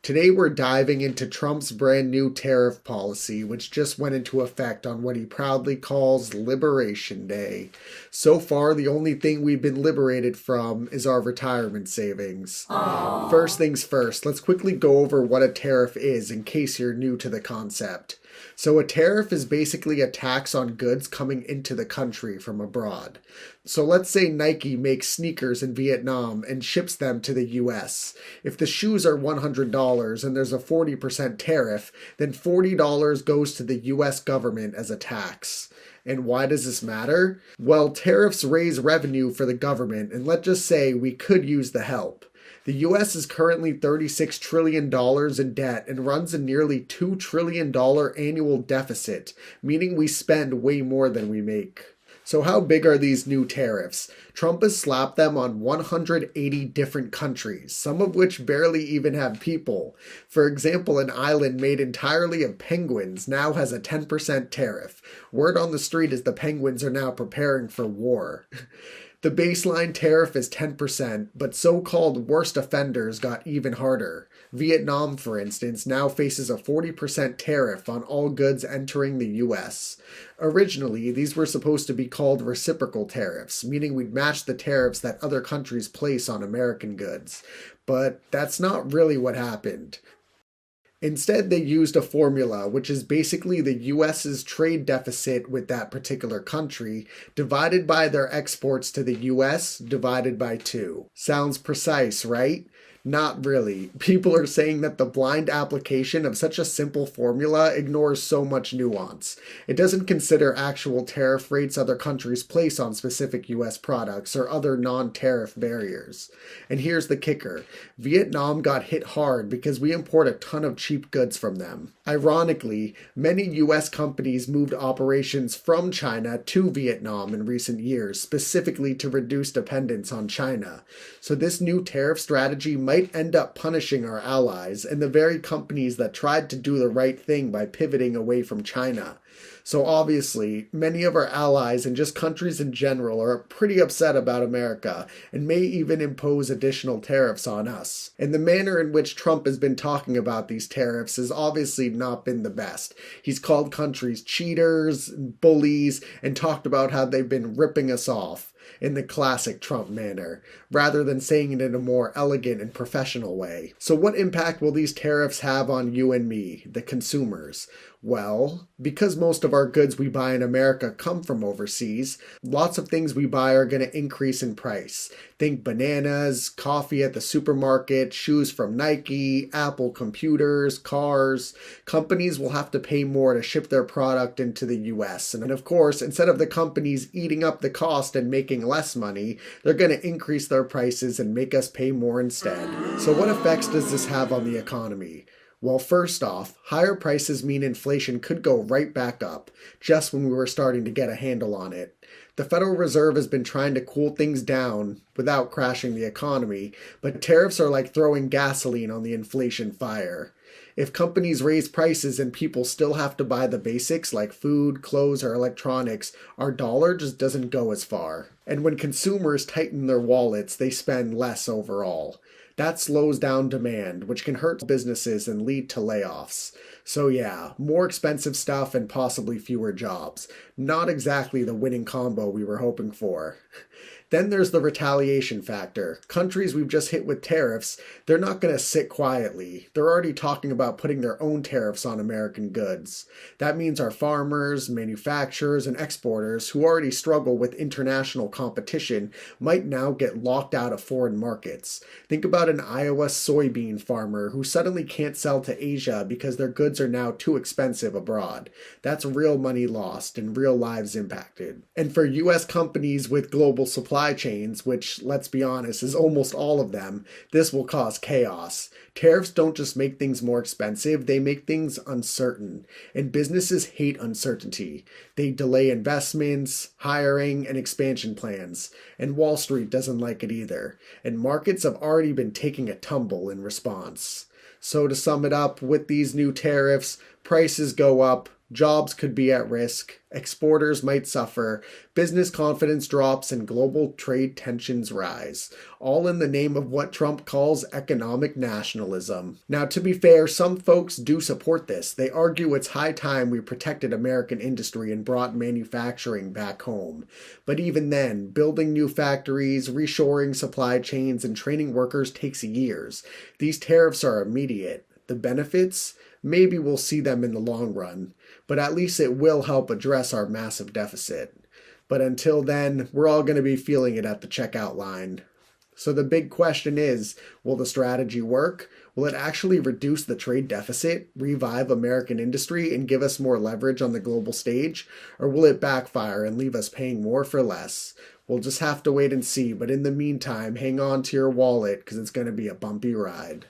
Today we're diving into Trump's brand new tariff policy, which just went into effect on what he proudly calls Liberation Day. So far, the only thing we've been liberated from is our retirement savings. Aww. First things first, let's quickly go over what a tariff is in case you're new to the concept. So a tariff is basically a tax on goods coming into the country from abroad. So let's say Nike makes sneakers in Vietnam and ships them to the US. If the shoes are $100 and there's a 40% tariff, then $40 goes to the US government as a tax. And why does this matter? Well, tariffs raise revenue for the government, and let's just say we could use the help. The US is currently $36 trillion in debt and runs a nearly $2 trillion annual deficit, meaning we spend way more than we make. So how big are these new tariffs? Trump has slapped them on 180 different countries, some of which barely even have people. For example, an island made entirely of penguins now has a 10% tariff. Word on the street is the penguins are now preparing for war. The baseline tariff is 10%, but so-called worst offenders got even harder. Vietnam, for instance, now faces a 40% tariff on all goods entering the US. Originally, these were supposed to be called reciprocal tariffs, meaning we'd match the tariffs that other countries place on American goods. But that's not really what happened. Instead, they used a formula, which is basically the US's trade deficit with that particular country, divided by their exports to the US, divided by 2. Sounds precise, right? Not really. People are saying that the blind application of such a simple formula ignores so much nuance. It doesn't consider actual tariff rates other countries place on specific US products or other non-tariff barriers. And here's the kicker. Vietnam got hit hard because we import a ton of cheap goods from them. Ironically, many US companies moved operations from China to Vietnam in recent years, specifically to reduce dependence on China. So this new tariff strategy might end up punishing our allies and the very companies that tried to do the right thing by pivoting away from China. So obviously, many of our allies and just countries in general are pretty upset about America and may even impose additional tariffs on us. And the manner in which Trump has been talking about these tariffs has obviously not been the best. He's called countries cheaters, bullies, and talked about how they've been ripping us off in the classic Trump manner, rather than saying it in a more elegant and professional way. So what impact will these tariffs have on you and me, the consumers? Well, because most of our goods we buy in America come from overseas, lots of things we buy are going to increase in price. Think bananas, coffee at the supermarket, shoes from Nike, Apple computers, cars. Companies will have to pay more to ship their product into the US. And of course, instead of the companies eating up the cost and making less money, they're going to increase their prices and make us pay more instead. So what effects does this have on the economy? Well, first off, higher prices mean inflation could go right back up, just when we were starting to get a handle on it. The Federal Reserve has been trying to cool things down without crashing the economy, but tariffs are like throwing gasoline on the inflation fire. If companies raise prices and people still have to buy the basics like food, clothes, or electronics, our dollar just doesn't go as far. And when consumers tighten their wallets, they spend less overall. That slows down demand, which can hurt businesses and lead to layoffs. So yeah, more expensive stuff and possibly fewer jobs. Not exactly the winning combo we were hoping for. Then there's the retaliation factor. Countries we've just hit with tariffs, they're not going to sit quietly. They're already talking about putting their own tariffs on American goods. That means our farmers, manufacturers, and exporters who already struggle with international competition might now get locked out of foreign markets. Think about an Iowa soybean farmer who suddenly can't sell to Asia because their goods are now too expensive abroad. That's real money lost and real lives impacted. And for US companies with global supply chains, which, let's be honest, is almost all of them, this will cause chaos. Tariffs don't just make things more expensive, they make things uncertain. And businesses hate uncertainty. They delay investments, hiring, and expansion plans. And Wall Street doesn't like it either. And markets have already been taking a tumble in response. So to sum it up, with these new tariffs, prices go up, Jobs could be at risk, exporters might suffer, business confidence drops, and global trade tensions rise, all in the name of what Trump calls economic nationalism. Now, to be fair, some folks do support this. They argue it's high time we protected American industry and brought manufacturing back home. But even then, building new factories, reshoring supply chains, and training workers takes years. These tariffs are immediate. The benefits? Maybe we'll see them in the long run, but at least it will help address our massive deficit. But until then, we're all going to be feeling it at the checkout line. So the big question is, will the strategy work? Will it actually reduce the trade deficit, revive American industry, and give us more leverage on the global stage? Or will it backfire and leave us paying more for less? We'll just have to wait and see, but in the meantime, hang on to your wallet because it's going to be a bumpy ride.